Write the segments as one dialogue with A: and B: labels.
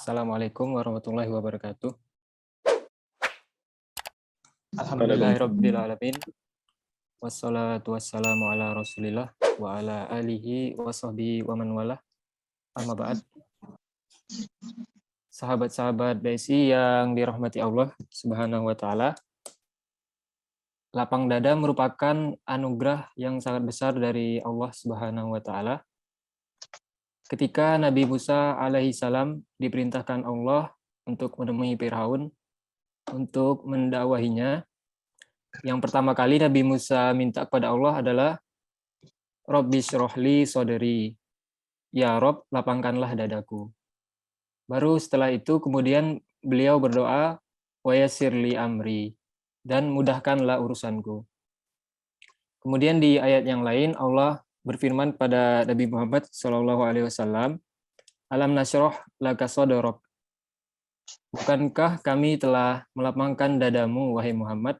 A: Assalamualaikum warahmatullahi wabarakatuh.
B: Waalaikumsalam.
A: Alhamdulillahirrabbilalamin. Wassalatu wassalamu ala rasulillah wa ala alihi wa sahbihi wa man walah. Amma ba'd. Sahabat-sahabat BSI yang dirahmati Allah Subhanahu wa taala. Lapang dada merupakan anugerah yang sangat besar dari Allah Subhanahu wa taala. Ketika Nabi Musa alaihi salam diperintahkan Allah untuk menemui Firaun untuk mendakwahinya, yang pertama kali Nabi Musa minta kepada Allah adalah Rabbi syrahli sodri. Ya Rob, lapangkanlah dadaku. Baru setelah itu kemudian beliau berdoa wa yassirli amri, dan mudahkanlah urusanku. Kemudian di ayat yang lain Allah berfirman pada Nabi Muhammad SAW, Alam nasroh laka sodorok. Bukankah kami telah melapangkan dadamu, wahai Muhammad?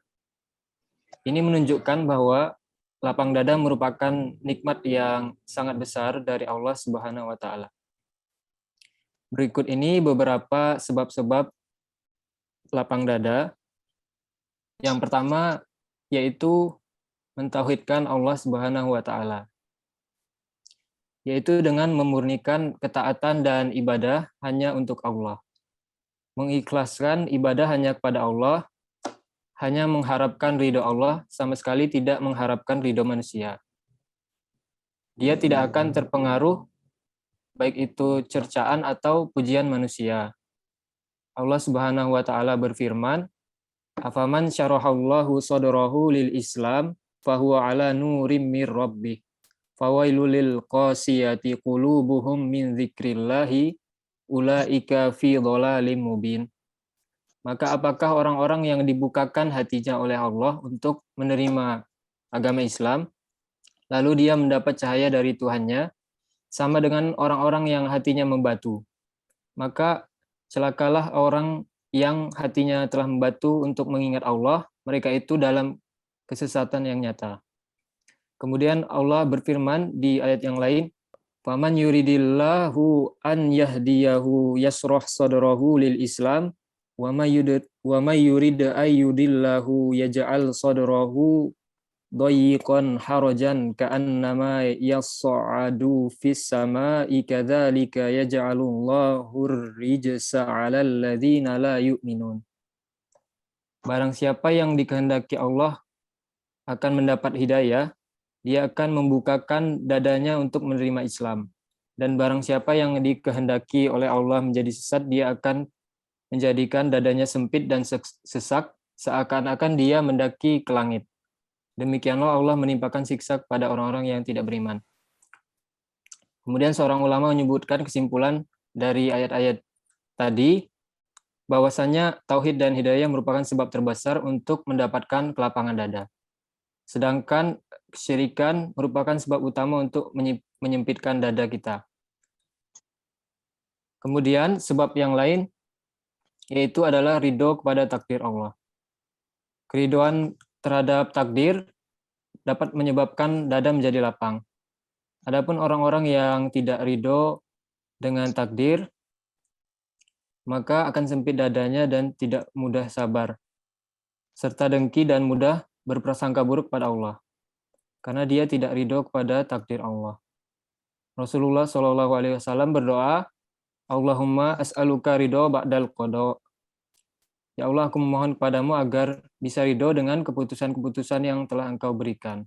A: Ini menunjukkan bahwa lapang dada merupakan nikmat yang sangat besar dari Allah Subhanahu wa taala. Berikut ini beberapa sebab-sebab lapang dada. Yang pertama yaitu mentauhidkan Allah Subhanahu wa taala. Yaitu dengan memurnikan ketaatan dan ibadah hanya untuk Allah. Mengikhlaskan ibadah hanya kepada Allah, hanya mengharapkan ridho Allah, sama sekali tidak mengharapkan ridho manusia. Dia tidak akan terpengaruh baik itu cercaan atau pujian manusia. Allah Subhanahu wa taala berfirman, "Afaman syarahallahu sadrahu lil Islam fahuwa ala nurim mir rabbih. Fawailul lil qasiyati qulubuhum min dzikrillahi ulaika fi dhalalim mubin." Maka apakah orang-orang yang dibukakan hatinya oleh Allah untuk menerima agama Islam, lalu dia mendapat cahaya dari Tuhannya, sama dengan orang-orang yang hatinya membatu. Maka celakalah orang yang hatinya telah membatu untuk mengingat Allah, mereka itu dalam kesesatan yang nyata. Kemudian Allah berfirman di ayat yang lain, "Faman yuridillahu an yahdiyahu yasroh sadrahu lil Islam, wa may yurid ayyudillahu yaj'al sadrahu dhayiqan harajan ka'annama yas'adu fis sama'i kadzalika yaj'alullahu rijsa 'alal ladzina la yu'minun." Barang siapa yang dikehendaki Allah akan mendapat hidayah, dia akan membukakan dadanya untuk menerima Islam. Dan barang siapa yang dikehendaki oleh Allah menjadi sesat, dia akan menjadikan dadanya sempit dan sesak, seakan-akan dia mendaki ke langit. Demikianlah Allah menimpakan siksa kepada orang-orang yang tidak beriman. Kemudian seorang ulama menyebutkan kesimpulan dari ayat-ayat tadi, bahwasanya tauhid dan hidayah merupakan sebab terbesar untuk mendapatkan kelapangan dada. Sedangkan kesyirikan merupakan sebab utama untuk menyempitkan dada kita. Kemudian sebab yang lain yaitu adalah ridho kepada takdir Allah. Keridoan terhadap takdir dapat menyebabkan dada menjadi lapang. Adapun orang-orang yang tidak ridho dengan takdir, maka akan sempit dadanya dan tidak mudah sabar, serta dengki dan mudah berprasangka buruk pada Allah, karena dia tidak ridho kepada takdir Allah. Rasulullah SAW berdoa, Allahumma as'aluka ridho ba'dal qada. Ya Allah, aku memohon kepadamu agar bisa ridho dengan keputusan-keputusan yang telah Engkau berikan.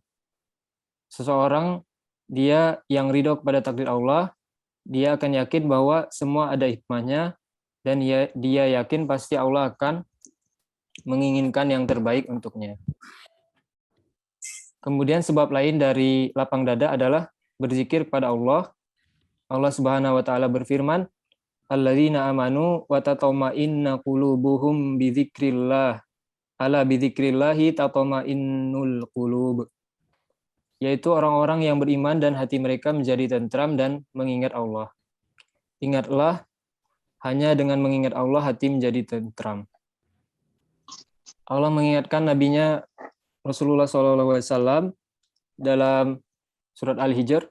A: Seseorang, dia yang ridho kepada takdir Allah, dia akan yakin bahwa semua ada hikmahnya, dan dia yakin pasti Allah akan menginginkan yang terbaik untuknya. Kemudian sebab lain dari lapang dada adalah berzikir kepada Allah. Allah Subhanahu wa taala berfirman, "Alladzina amanu wa tatma'innu qulubuhum bidzikrillah. Ala bidzikrillahi tatma'innul qulub." Yaitu orang-orang yang beriman dan hati mereka menjadi tentram dan mengingat Allah. Ingatlah, hanya dengan mengingat Allah hati menjadi tentram. Allah mengingatkan nabinya Rasulullah SAW dalam surat Al-Hijr,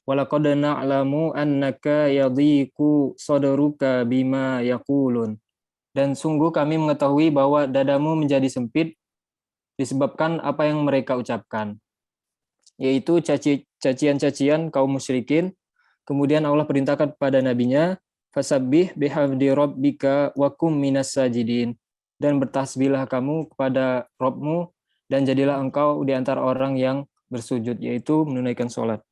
A: walaqad na'lamu annaka yadhiqu sadruka bima yaqulun. Dan sungguh kami mengetahui bahwa dadamu menjadi sempit disebabkan apa yang mereka ucapkan, yaitu cacian-cacian kaum musyrikin. Kemudian Allah perintahkan kepada nabinya, fasabbih bihamdi rabbika wa kum minas sajidin, dan bertasbihlah kamu kepada Rabbmu dan jadilah engkau di antara orang yang bersujud, yaitu menunaikan sholat.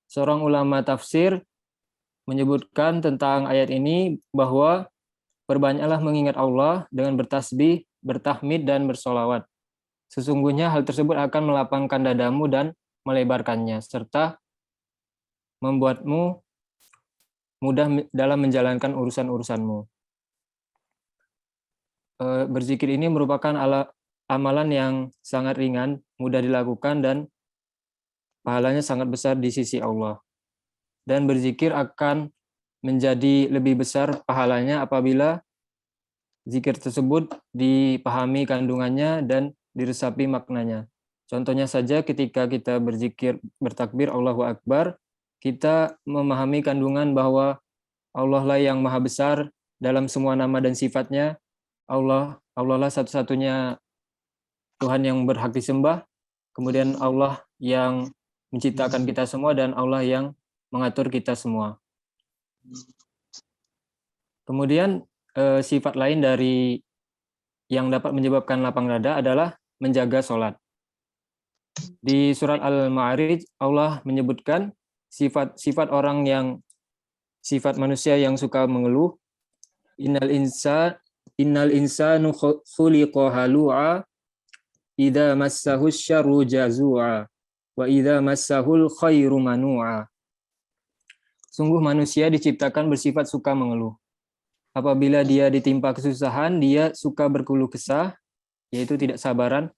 A: Seorang ulama tafsir menyebutkan tentang ayat ini bahwa perbanyaklah mengingat Allah dengan bertasbih, bertahmid, dan bersolawat. Sesungguhnya hal tersebut akan melapangkan dadamu dan melebarkannya, serta membuatmu mudah dalam menjalankan urusan-urusanmu. Berzikir ini merupakan amalan yang sangat ringan, mudah dilakukan, dan pahalanya sangat besar di sisi Allah. Dan berzikir akan menjadi lebih besar pahalanya apabila zikir tersebut dipahami kandungannya dan diresapi maknanya. Contohnya saja ketika kita berzikir, bertakbir Allahu Akbar, kita memahami kandungan bahwa Allah lah yang maha besar dalam semua nama dan sifatnya. Allah lah satu-satunya Tuhan yang berhak disembah. Kemudian Allah yang menciptakan kita semua dan Allah yang mengatur kita semua. Kemudian sifat lain dari yang dapat menyebabkan lapang dada adalah menjaga sholat. Di surat Al-Ma'arij Allah menyebutkan sifat manusia yang suka mengeluh. Innal insanu khuliqa halu'a idza massahu syarru jazua wa idza massahul khairu manu'a. Sungguh manusia diciptakan bersifat suka mengeluh. Apabila dia ditimpa kesusahan, dia suka berkeluh kesah, yaitu tidak sabaran.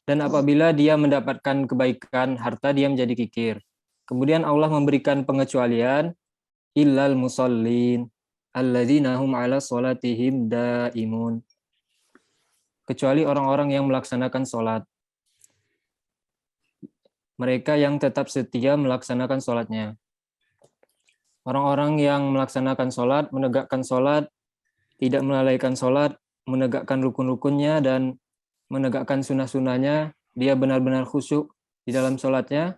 A: Dan apabila dia mendapatkan kebaikan harta, dia menjadi kikir. Kemudian Allah memberikan pengecualian, illal musallin alladzina hum ala sholatihim daimun. Kecuali orang-orang yang melaksanakan sholat. Mereka yang tetap setia melaksanakan sholatnya. Orang-orang yang melaksanakan sholat, menegakkan sholat, tidak melalaikan sholat, menegakkan rukun-rukunnya, dan menegakkan sunnah-sunnahnya, dia benar-benar khusyuk di dalam sholatnya,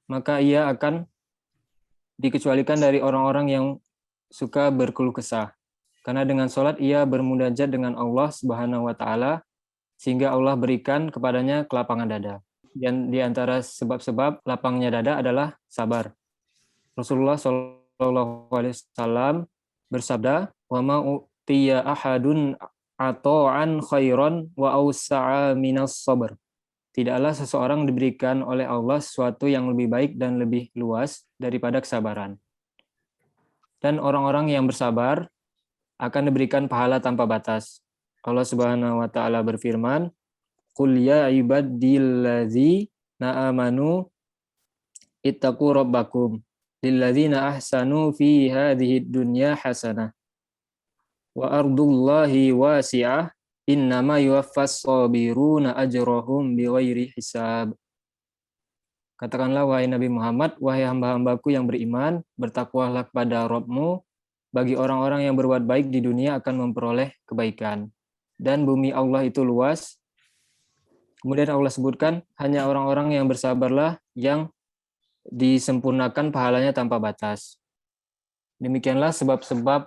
A: maka ia akan dikecualikan dari orang-orang yang suka berkeluh kesah. Karena dengan sholat ia bermunajat dengan Allah Subhanahu wa Ta'ala, sehingga Allah berikan kepadanya kelapangan dada. Dan di antara sebab-sebab lapangnya dada adalah sabar. Rasulullah SAW bersabda, "Wa ma utiya ahadun ata'an khairan wa awsa'a minas sabr." Tidaklah seseorang diberikan oleh Allah sesuatu yang lebih baik dan lebih luas daripada kesabaran. Dan orang-orang yang bersabar akan diberikan pahala tanpa batas. Allah Subhanahu wa Ta'ala berfirman, "Qul ya ibadilladzina amanu ittaqu rabbakum lilladzina ahsanu fi hadhihi dunya hasanah wa ardullahi wasi'ah innama yuwaffas sabiruna ajrahum bighairi hisab." Katakanlah wahai Nabi Muhammad, wahai hamba-hambaku yang beriman, bertakwalah kepada Rabbmu, bagi orang-orang yang berbuat baik di dunia akan memperoleh kebaikan. Dan bumi Allah itu luas. Kemudian Allah sebutkan, hanya orang-orang yang bersabarlah yang disempurnakan pahalanya tanpa batas. Demikianlah sebab-sebab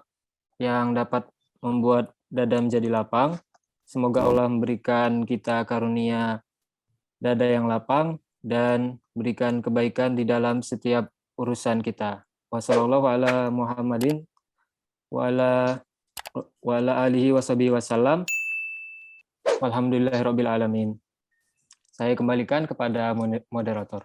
A: yang dapat membuat dada menjadi lapang. Semoga Allah memberikan kita karunia dada yang lapang dan berikan kebaikan di dalam setiap urusan kita. Wassallallahu ala Muhammadin wa ala alihi washabihi wasallam. Walhamdulillahirabbil alamin. Saya kembalikan kepada moderator.